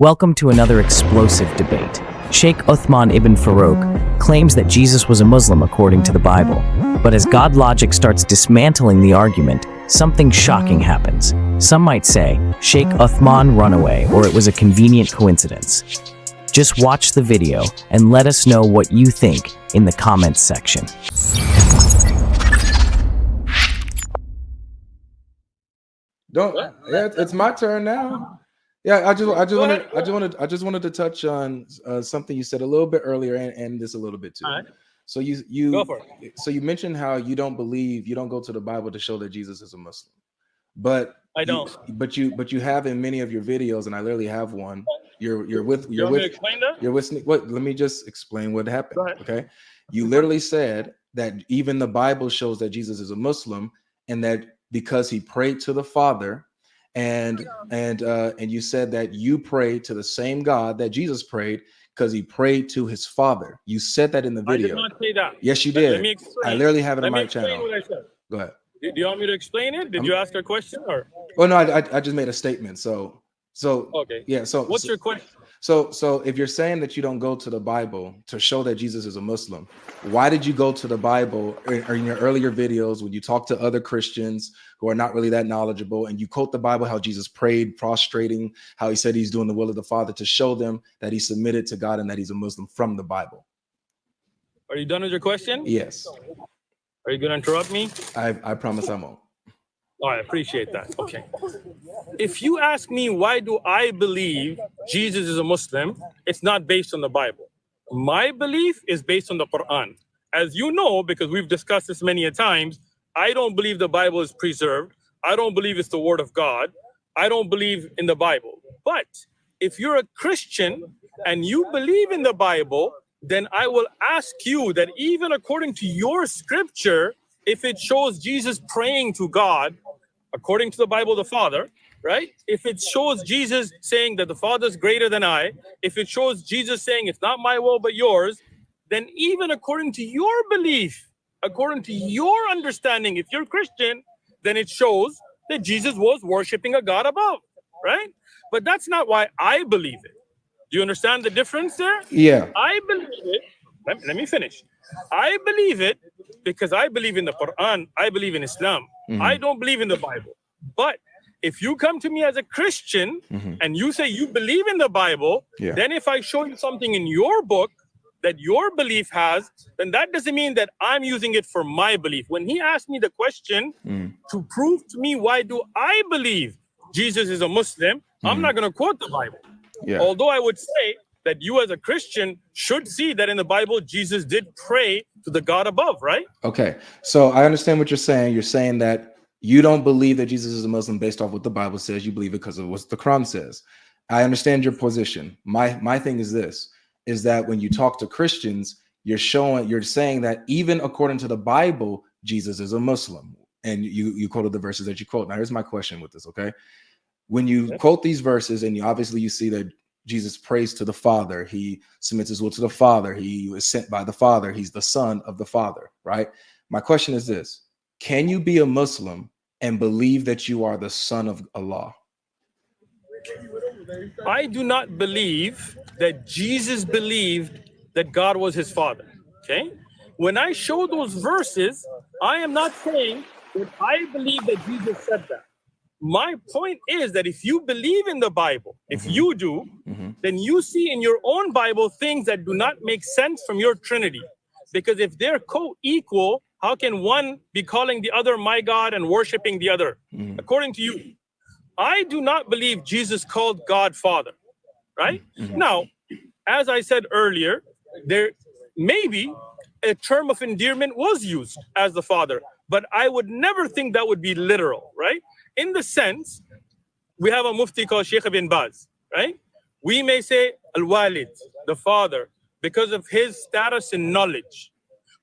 Welcome to another explosive debate. Sheikh Uthman Ibn Farooq claims that Jesus was a Muslim according to the Bible. But as GodLogic starts dismantling the argument, something shocking happens. Some might say, Sheikh Uthman run away, or it was a convenient coincidence. Just watch the video and let us know what you think in the comments section. It's my turn now. Yeah, I just wanted to touch on something you said a little bit earlier and this a little bit too. All right. So you mentioned how you don't go to the Bible to show that Jesus is a Muslim, but I don't. But you have in many of your videos, and I literally have one. You're with. What? Let me just explain what happened. Okay, you literally said that even the Bible shows that Jesus is a Muslim, and that because he prayed to the Father. And you said that you pray to the same God that Jesus prayed because he prayed to his Father. You said that in the video. I did not say that. Yes, you did. Let me explain. I literally have it on my explain channel. What I said. Go ahead. Do you want me to explain it? Did you ask a question or? Oh no, I just made a statement. So okay. Yeah. So what's your question? So if you're saying that you don't go to the Bible to show that Jesus is a Muslim, why did you go to the Bible or in your earlier videos when you talk to other Christians who are not really that knowledgeable and you quote the Bible, how Jesus prayed, prostrating, how he said he's doing the will of the Father to show them that he submitted to God and that he's a Muslim from the Bible? Are you done with your question? Yes. Are you going to interrupt me? I promise I won't. Oh, I appreciate that. Okay. If you ask me why do I believe Jesus is a Muslim, it's not based on the Bible. My belief is based on the Quran. As you know, because we've discussed this many a times, I don't believe the Bible is preserved. I don't believe it's the word of God. I don't believe in the Bible. But if you're a Christian and you believe in the Bible, then I will ask you that even according to your scripture, if it shows Jesus praying to God, according to the Bible, the Father, right? If it shows Jesus saying that the Father is greater than I, if it shows Jesus saying it's not my will but yours, then even according to your belief, according to your understanding, if you're Christian, then it shows that Jesus was worshiping a God above, right? But that's not why I believe it. Do you understand the difference there? Yeah. I believe it. Let me finish. I believe it because I believe in the Quran. I believe in Islam. I don't believe in the Bible. But if you come to me as a Christian and you say you believe in the Bible, then if I show you something in your book that your belief has, then that doesn't mean that I'm using it for my belief. When he asked me the question to prove to me why do I believe Jesus is a Muslim, I'm not going to quote the Bible. Yeah. Although I would say that you as a Christian should see that in the Bible, Jesus did pray to the God above, right? Okay. So I understand what you're saying. You're saying that you don't believe that Jesus is a Muslim based off what the Bible says. You believe it because of what the Quran says. I understand your position. My thing is this, is that when you talk to Christians, you're saying that even according to the Bible, Jesus is a Muslim. And you quoted the verses that you quote. Now, here's my question with this, okay? When you quote these verses and you see that Jesus prays to the Father, he submits his will to the Father, he was sent by the Father, he's the Son of the Father, right? My question is this: can you be a Muslim and believe that you are the son of Allah? I do not believe that Jesus believed that God was his father, okay? When I show those verses, I am not saying that I believe that Jesus said that. My point is that if you believe in the Bible, if you do, then you see in your own Bible things that do not make sense from your Trinity. Because if they're co-equal, how can one be calling the other my God and worshiping the other? According to you, I do not believe Jesus called God Father, right? Now, as I said earlier, there maybe a term of endearment was used as the Father, but I would never think that would be literal, right? In the sense, we have a mufti called Sheikh Ibn Baz, right? We may say Al-Walid, the father, because of his status and knowledge.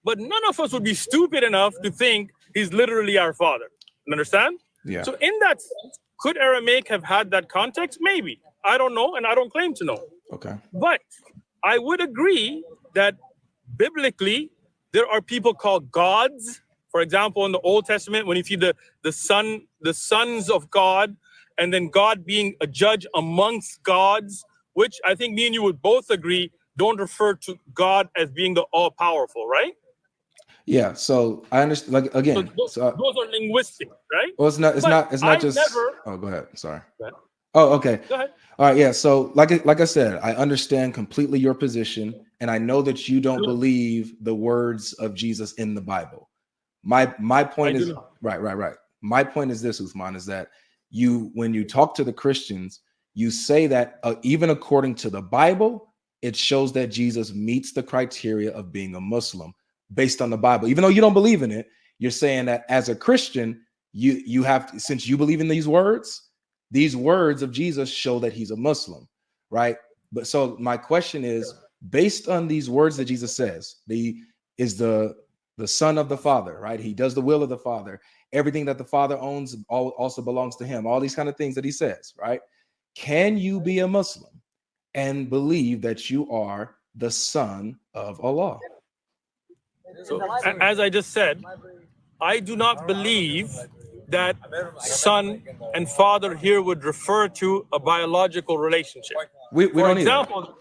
But none of us would be stupid enough to think he's literally our father. Understand? Yeah. So in that sense, could Aramaic have had that context? Maybe. I don't know, and I don't claim to know. Okay. But I would agree that biblically, there are people called gods. For example, in the Old Testament, when you see the sons of God, and then God being a judge amongst gods, which I think me and you would both agree don't refer to God as being the all-powerful, right? Yeah. So I understand. Like So again, those are linguistic, right? well, it's not. It's But not. It's not I just. never. Oh, go ahead. Sorry. Go ahead. Oh, okay. Go ahead. All right. Yeah. So, like I said, I understand completely your position, and I know that you don't believe the words of Jesus in the Bible. My point I is do not. right. My point is this, Uthman, is that when you talk to the Christians, you say that even according to the Bible, it shows that Jesus meets the criteria of being a Muslim based on the Bible. Even though you don't believe in it, you're saying that as a Christian, you have to, since you believe in these words of Jesus show that he's a Muslim, right? But so my question is, based on these words that Jesus says, he is the son of the Father, right? He does the will of the Father. Everything that the Father owns also belongs to him. All these kind of things that he says, right? Can you be a Muslim and believe that you are the son of Allah? So, as I just said, I do not believe that son and father here would refer to a biological relationship. We For don't example,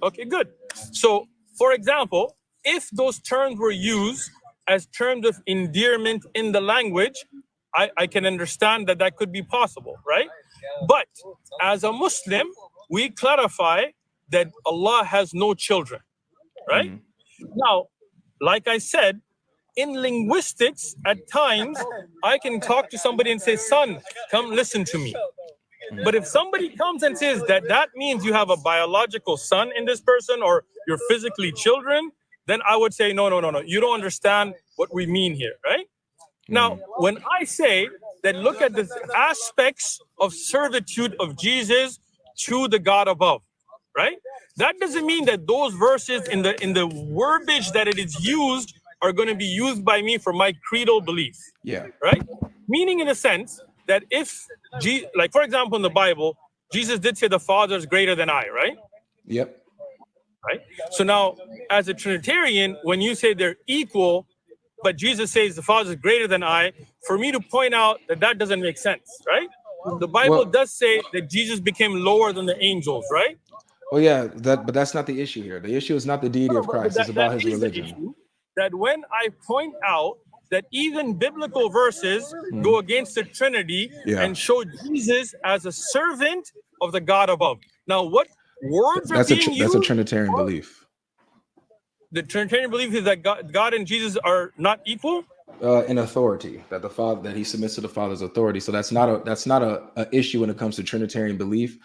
okay, good. So, for example, if those terms were used as terms of endearment in the language, I can understand that could be possible, right? But as a Muslim, we clarify that Allah has no children, right? Now, like I said, in linguistics, at times, I can talk to somebody and say, son, come listen to me. But if somebody comes and says that means you have a biological son in this person or you're physically children, then I would say, no. You don't understand what we mean here, right? Now, when I say that look at the aspects of servitude of Jesus to the God above, right? That doesn't mean that those verses in the verbiage that it is used are going to be used by me for my creedal belief. Yeah. Right? Meaning in a sense that if, like for example, in the Bible, Jesus did say the Father is greater than I, right? Yep. Right? So now, as a Trinitarian, when you say they're equal, but Jesus says the Father is greater than I, for me to point out that doesn't make sense, right? The Bible does say that Jesus became lower than the angels, right? Well, yeah, but that's not the issue here. The issue is not the deity of Christ. It's about his religion. That when I point out that even biblical verses go against the Trinity and show Jesus as a servant of the God above. Now, what words are being used? That's a Trinitarian belief. The Trinitarian belief is that God and Jesus are not equal? In authority, that the Father, that he submits to the Father's authority. So that's not a issue when it comes to Trinitarian belief.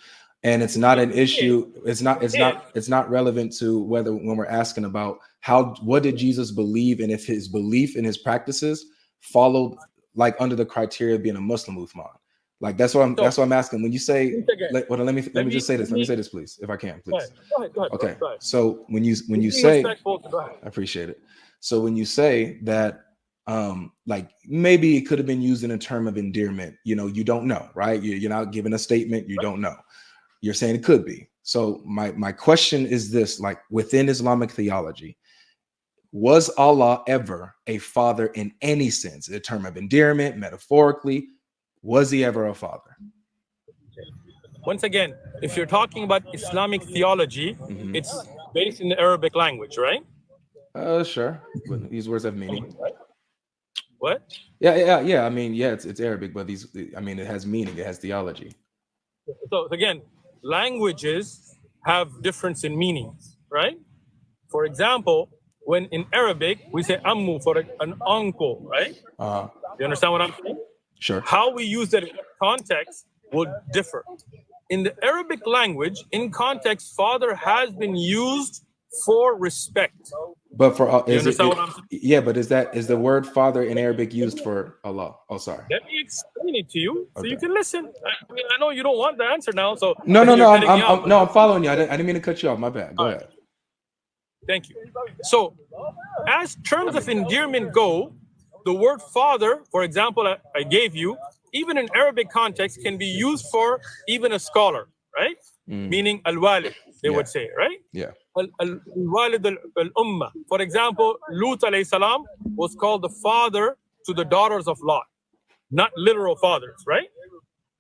And it's not an issue. It's not relevant to whether when we're asking about what did Jesus believe and if his belief and his practices followed like under the criteria of being a Muslim, Uthman. Like that's what I'm asking. When you say, let me just say this. Let me say this, please, if I can, please. Go ahead. Okay. So when you say, I appreciate it. So when you say that, like maybe it could have been used in a term of endearment, you don't know, right? You're not giving a statement. You don't know. You're saying it could be. So my question is this, like within Islamic theology, was Allah ever a father in any sense, a term of endearment, metaphorically? Was he ever a father? Once again, if you're talking about Islamic theology, it's based in the Arabic language, right? Sure. These words have meaning. What? Yeah. I mean, yeah, it's Arabic, but it has meaning. It has theology. So again, languages have difference in meanings, right? For example, when in Arabic we say ammu for an uncle, right? You understand what I'm saying? Sure. How we use that in context will differ. In the Arabic language, in context, father has been used for respect. But for you understand what I'm saying? Yeah, but is the word father in Arabic used for Allah? Oh, sorry. Let me explain it to you so you can listen. I mean, I know you don't want the answer now, so no. I'm following you. I didn't mean to cut you off. My bad. Go ahead. Thank you. So, as terms of endearment go, the word father, for example, I gave you, even in Arabic context, can be used for even a scholar, right? Meaning al-walid, they would say, right? Yeah. Al-walid al-umma. For example, Lut alayhi salam was called the father to the daughters of Lot, not literal fathers, right?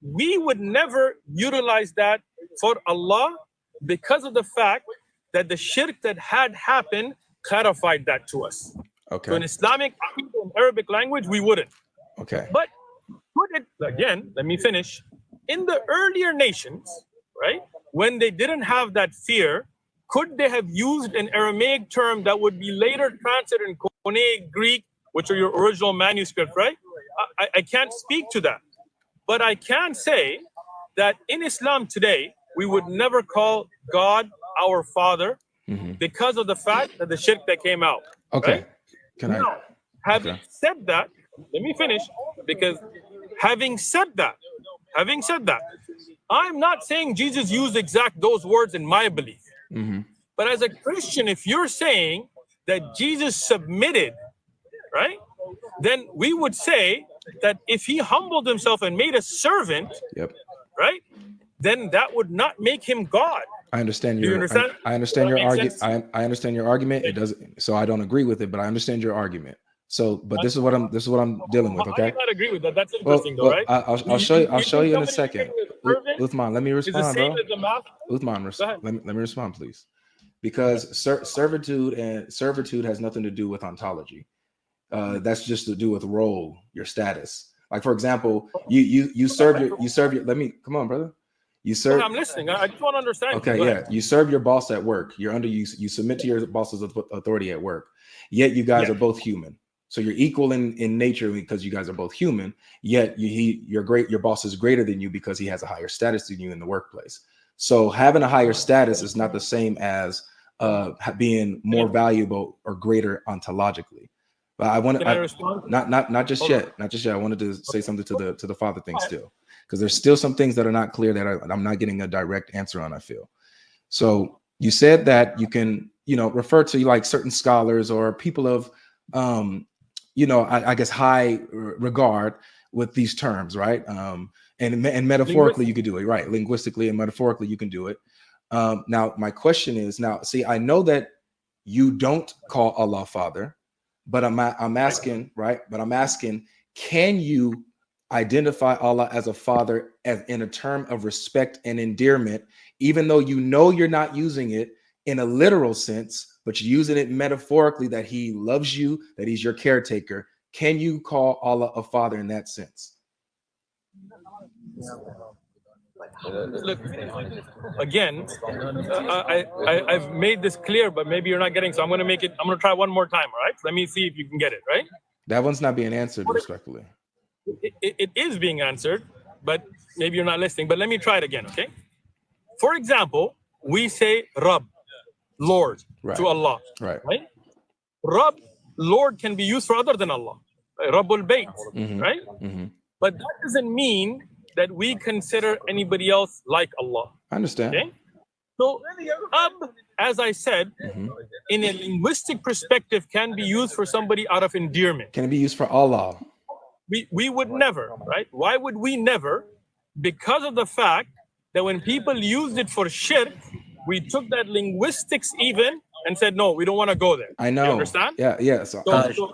We would never utilize that for Allah because of the fact that the shirk that had happened clarified that to us. Okay. So in Islamic, in Arabic language, we wouldn't. Okay. But put it again, let me finish. In the earlier nations, right, when they didn't have that fear, could they have used an Aramaic term that would be later translated in Koine Greek, which are your original manuscript, right? I can't speak to that. But I can say that in Islam today, we would never call God our Father because of the fact that the shirk that came out. Okay. Right? Now, having said that, let me finish, because having said that, I'm not saying Jesus used exact those words in my belief. But as a Christian, if you're saying that Jesus submitted, right, then we would say that if he humbled himself and made a servant, right, then that would not make him God. I understand your. I understand your argument. I understand your argument. It doesn't. So I don't agree with it, but I understand your argument. So, but this is what I'm dealing with. Okay. I do not agree with that. That's interesting, though, right? I'll show you. I'll show you in a second. Uthman, let me respond, bro. Uthman, let me respond, please. Because servitude has nothing to do with ontology. That's just to do with role, your status. Like, for example, you serve your. Let me come on, brother. You serve. I'm listening. I just want to understand. Okay, yeah. You serve your boss at work. You're under you submit to your boss's authority at work. Yet you guys are both human. So you're equal in nature because you guys are both human. Yet you're great. Your boss is greater than you because he has a higher status than you in the workplace. So having a higher status is not the same as being more valuable or greater ontologically. But I want to not just yet. I wanted to say something to the father thing still, because there's still some things that are not clear that I'm not getting a direct answer on, I feel. So you said that you can, refer to like certain scholars or people of, I guess high regard with these terms, right? And metaphorically you could do it, right? Linguistically and metaphorically you can do it. Now my question is, see, I know that you don't call Allah Father, but I'm asking, right? But I'm asking, can you identify Allah as a father as in a term of respect and endearment, even though you're not using it in a literal sense, but you're using it metaphorically, that he loves you, that he's your caretaker? Can you call Allah a father in that sense? Look, again, I've made this clear, but maybe you're not getting, so I'm going to try one more time, all right? Let me see if you can get it, right? That one's not being answered respectfully. It is being answered, but maybe you're not listening. But let me try it again, okay? For example, we say Rabb, Lord, to Allah, right? Rabb, Lord, can be used for other than Allah, Rabbul Bayt, right? But that doesn't mean that we consider anybody else like Allah. I understand. Okay? So, Ab, as I said, in a linguistic perspective, can be used for somebody out of endearment. Can it be used for Allah? We would never, right? Why would we never? Because of the fact that when people used it for shirk, we took that linguistics even and said, no, we don't want to go there. I know. You understand? Yeah. So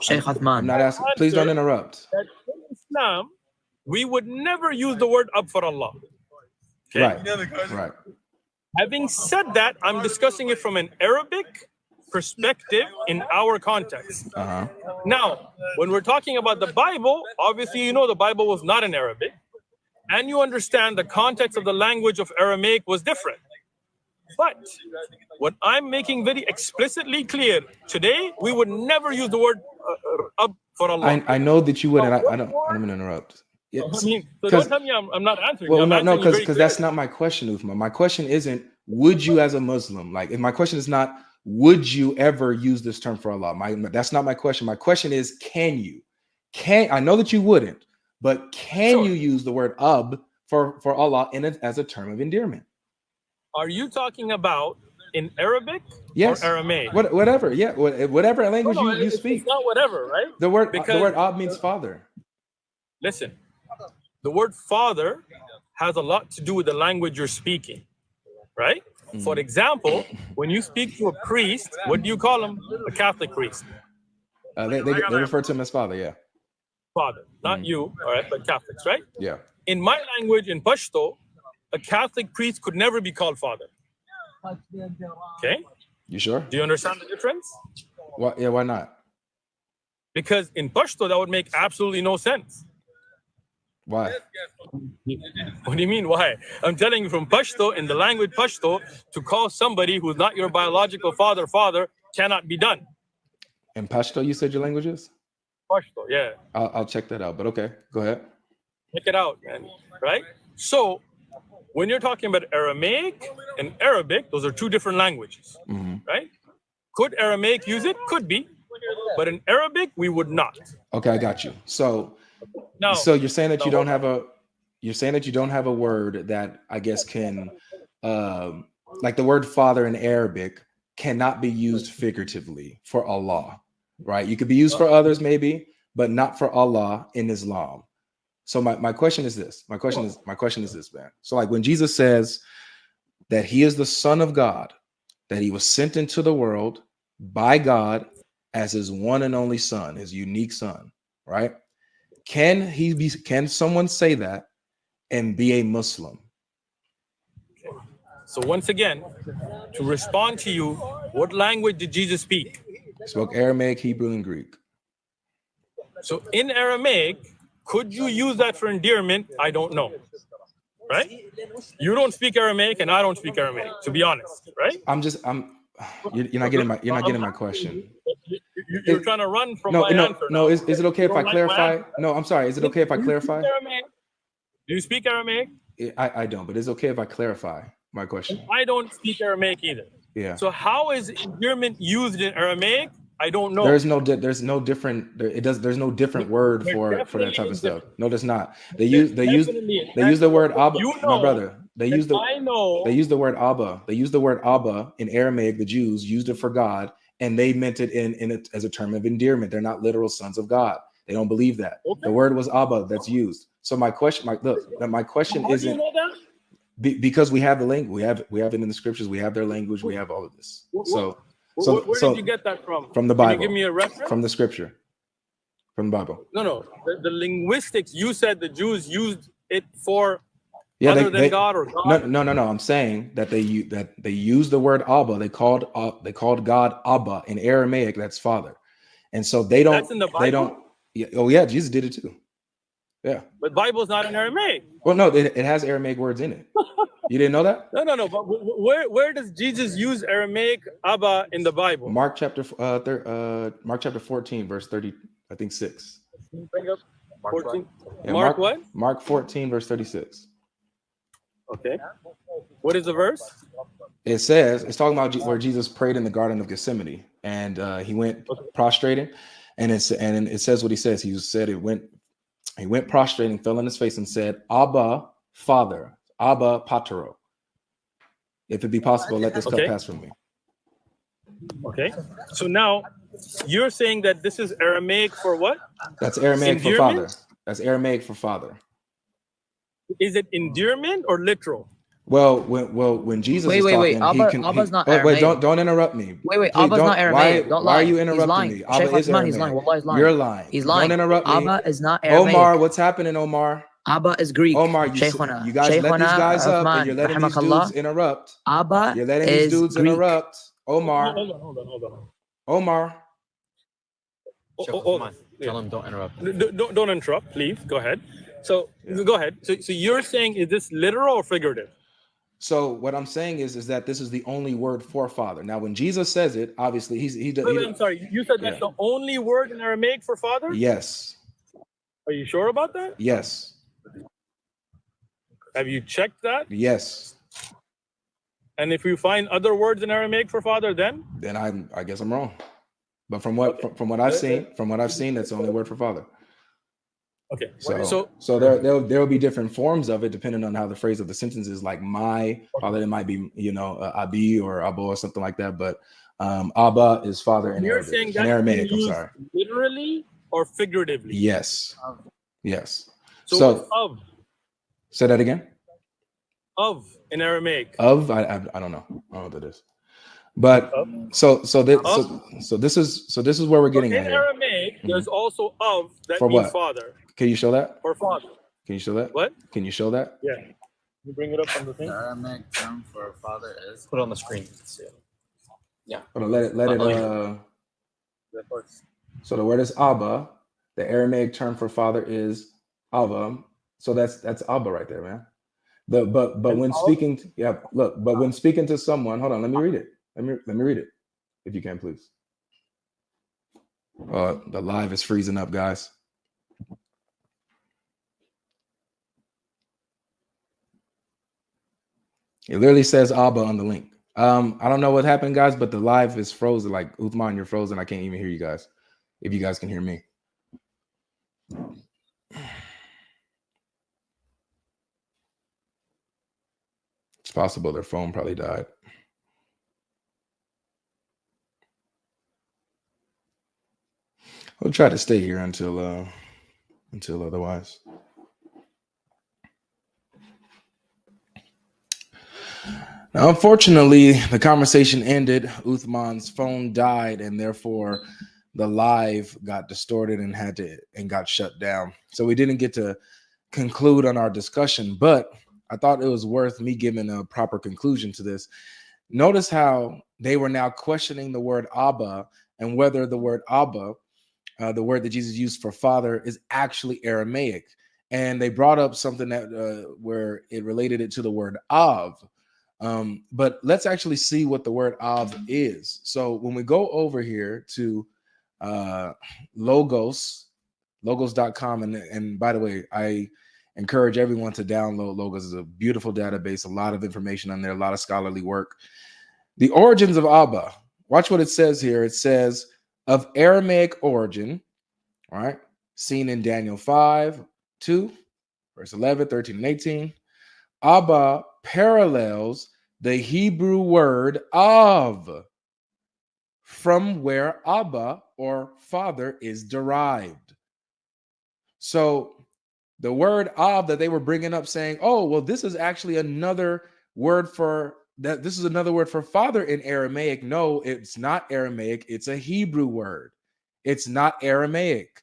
Sheikh Uthman, I'm not asking. Please don't interrupt. In Islam, we would never use the word Ab for Allah. Okay? Right. Having said that, I'm discussing it from an Arabic perspective in our context. Now, when we're talking about the Bible, obviously, the Bible was not in Arabic, and you understand the context of the language of Aramaic was different. But what I'm making very explicitly clear today, we would never use the word Ab for Allah. I know that you would, and I don't want to interrupt. Yes. So don't tell me I'm not answering. Well, no, because that's not my question, Uthman. My question isn't, would you as a Muslim, my question is not, would you ever use this term for Allah? That's not my question. My question is, can you? I know that you wouldn't, but can you use the word Ab for Allah as a term of endearment? Are you talking about in Arabic or Aramaic? Whatever, yeah, whatever language you speak. It's not whatever, right? The word Ab means father. Listen, the word father has a lot to do with the language you're speaking, right? For example, when you speak to a priest, what do you call him? A Catholic priest. They refer to him as father, yeah. Father, not you, all right, but Catholics, right? Yeah. In my language, in Pashto, a Catholic priest could never be called father. Okay? You sure? Do you understand the difference? Why? Yeah, why not? Because in Pashto, that would make absolutely no sense. Why? What do you mean, why? I'm telling you, from Pashto, in the language Pashto, to call somebody who's not your biological father cannot be done. In Pashto, you said your language is? Pashto, yeah. I'll check that out, but okay, go ahead. Check it out, man. Right? So, when you're talking about Aramaic and Arabic, those are two different languages, right? Could Aramaic use it? Could be. But in Arabic, we would not. Okay, I got you. So, No. so you're saying that you don't have a word that I guess can, like the word father in Arabic cannot be used figuratively for Allah, right? You could be used for others maybe, but not for Allah in Islam. So my question is this. My question is this, man. So like when Jesus says that he is the Son of God, that he was sent into the world by God as his one and only son, his unique son, right? Can someone say that and be a Muslim? So once again, to respond to you, what language did Jesus speak? He spoke Aramaic, Hebrew, and Greek. So in Aramaic, could you use that for endearment? I don't know. Right? You don't speak Aramaic and I don't speak Aramaic, to be honest, right? You're not getting my question. You're trying to run from my answer. No, is it okay if I clarify? No, I'm sorry. Is it okay if I clarify? Do you speak Aramaic? I don't, but it's okay if I clarify my question. I don't speak Aramaic either. Yeah. So how is endearment used in Aramaic? I don't know. There's no different word for that type of stuff. No, there's not. They use the word Abba. My brother. They use the word Abba. They use the word Abba in Aramaic. The Jews used it for God, and they meant it in it as a term of endearment. They're not literal sons of God. They don't believe that. Okay. The word was Abba that's used. So my question isn't because we have the language. We have it in the scriptures. We have their language. We have all of this. So where did you get that from? From the Bible. Can you give me a reference? From the scripture. From the Bible. No. The linguistics, you said the Jews used it for other than God or God. No. I'm saying that they use the word Abba. They called God Abba in Aramaic. That's father. And so they don't. That's in the Bible? They don't. Yeah, oh yeah, Jesus did it too. Yeah. But Bible's not in Aramaic. Well, no, it has Aramaic words in it. You didn't know that? No. But where does Jesus use Aramaic Abba in the Bible? Mark chapter 14, verse 30, I think 6. Bring up 14. Yeah, Mark what? Mark 14, verse 36. Okay. What is the verse? It says, it's talking about where Jesus prayed in the Garden of Gethsemane, and he went prostrating, and it says what he says. He went prostrating, fell on his face, and said, Abba, Father, Abba, Patero. If it be possible, let this cup pass from me. Okay. So now you're saying that this is Aramaic for what? That's Aramaic for father. That's Aramaic for father. Is it endearment or literal? Well, when Jesus wait, Abba's not Aramaic. Wait, don't interrupt me. Wait, Abba's not Aramaic. Don't lie. Why are you interrupting me? Sheikh Uthman, he's lying. Wallah, he's lying. You're lying. He's lying. Don't interrupt me. Abba is not Aramaic. Omar, what's happening, Omar? Abba is Greek. Omar, you guys let these guys up, and you're letting these dudes interrupt. Abba You're letting these dudes Greek. interrupt. Omar. Hold on. Omar. Tell him don't interrupt. Don't interrupt, please. Go ahead. So go ahead. So you're saying, is this literal or figurative? So what I'm saying is that this is the only word for father. Now, when Jesus says it, obviously I'm sorry. You said that's the only word in Aramaic for father? Yes. Are you sure about that? Yes. Have you checked that? Yes. And if you find other words in Aramaic for father, then I guess I'm wrong. But from what I've seen, that's the only word for father. Okay. So there will be different forms of it depending on how the phrase of the sentence is. Like my father, it might be Abi or Abo or something like that. But Abba is father in Arabic. Saying that in Aramaic. I'm sorry. Literally or figuratively? Yes. Yes. So what's of? Say that again. Of in Aramaic. Of I don't know. I don't know what that is. But so this is where we're getting at. In Aramaic, there's also of that for means what? father. Can you show that? For father. Can you show that? What? Can you show that? Yeah. You bring it up on the thing. The Aramaic term for father is. Put it on the screen. Yeah. Hold on, let it. So the word is Abba. The Aramaic term for father is Ava. So that's Abba right there, man. But when speaking, when speaking to someone, hold on, let me read it. Let me read it, if you can, please. The live is freezing up, guys. It literally says Abba on the link. I don't know what happened, guys, but the live is frozen. Like, Uthman, you're frozen. I can't even hear you guys. If you guys can hear me. It's possible their phone probably died. We'll try to stay here until otherwise. Now, unfortunately, the conversation ended. Uthman's phone died, and therefore the live got distorted and got shut down. So we didn't get to conclude on our discussion, but I thought it was worth me giving a proper conclusion to this. Notice how they were now questioning the word Abba and whether the word Abba, the word that Jesus used for father, is actually Aramaic. And they brought up something that where it related it to the word Av. But let's actually see what the word Av is. So when we go over here to logos.com, and by the way, I encourage everyone to download Logos. It's a beautiful database, a lot of information on there, a lot of scholarly work. The origins of Abba. Watch what it says here. It says, of Aramaic origin, all right, seen in Daniel 5:2, verse 11, 13, and 18. Abba parallels the Hebrew word Av, from where Abba, or father, is derived. So the word Av that they were bringing up, saying, oh, well, this is actually another word for that. This is another word for father in Aramaic. No, it's not Aramaic. It's a Hebrew word. It's not Aramaic.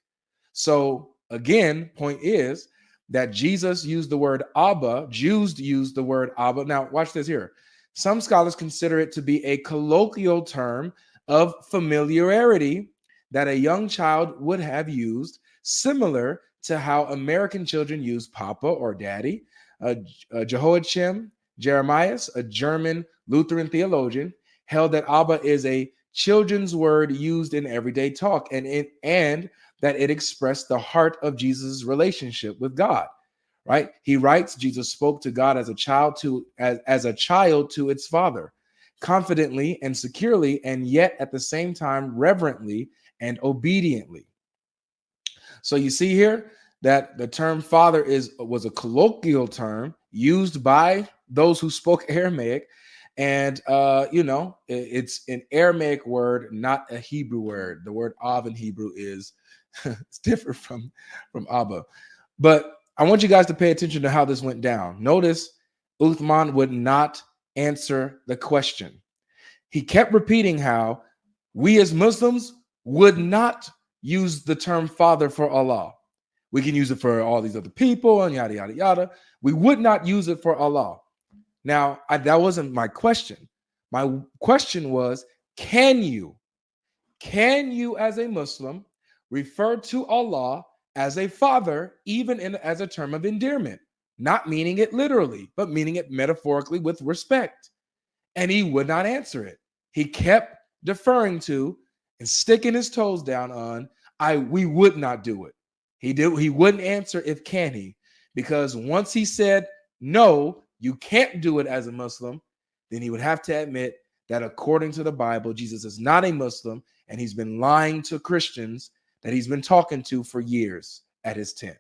So again, point is that Jesus used the word Abba. Jews used the word Abba. Now, watch this here. Some scholars consider it to be a colloquial term of familiarity that a young child would have used, similar to how American children use Papa or Daddy. Jehoiachim Jeremias, a German Lutheran theologian, held that Abba is a children's word used in everyday talk, and that it expressed the heart of Jesus' relationship with God. Right? He writes, Jesus spoke to God as a child to its father, confidently and securely, and yet at the same time reverently and obediently. So you see here that the term father was a colloquial term used by those who spoke Aramaic, and it's an Aramaic word, not a Hebrew word. The word Av in Hebrew is it's different from Abba. But I want you guys to pay attention to how this went down. Notice Uthman would not answer the question. He kept repeating how we as Muslims would not use the term father for Allah. We can use it for all these other people and yada, yada, yada. We would not use it for Allah. Now, that wasn't my question. My question was, can you as a Muslim refer to Allah as a father, even as a term of endearment, not meaning it literally, but meaning it metaphorically with respect? And he would not answer it. He kept deferring to and sticking his toes down on, we would not do it. He wouldn't answer if can he, because once he said, no, you can't do it as a Muslim, then he would have to admit that according to the Bible, Jesus is not a Muslim, and he's been lying to Christians that he's been talking to for years at his tent.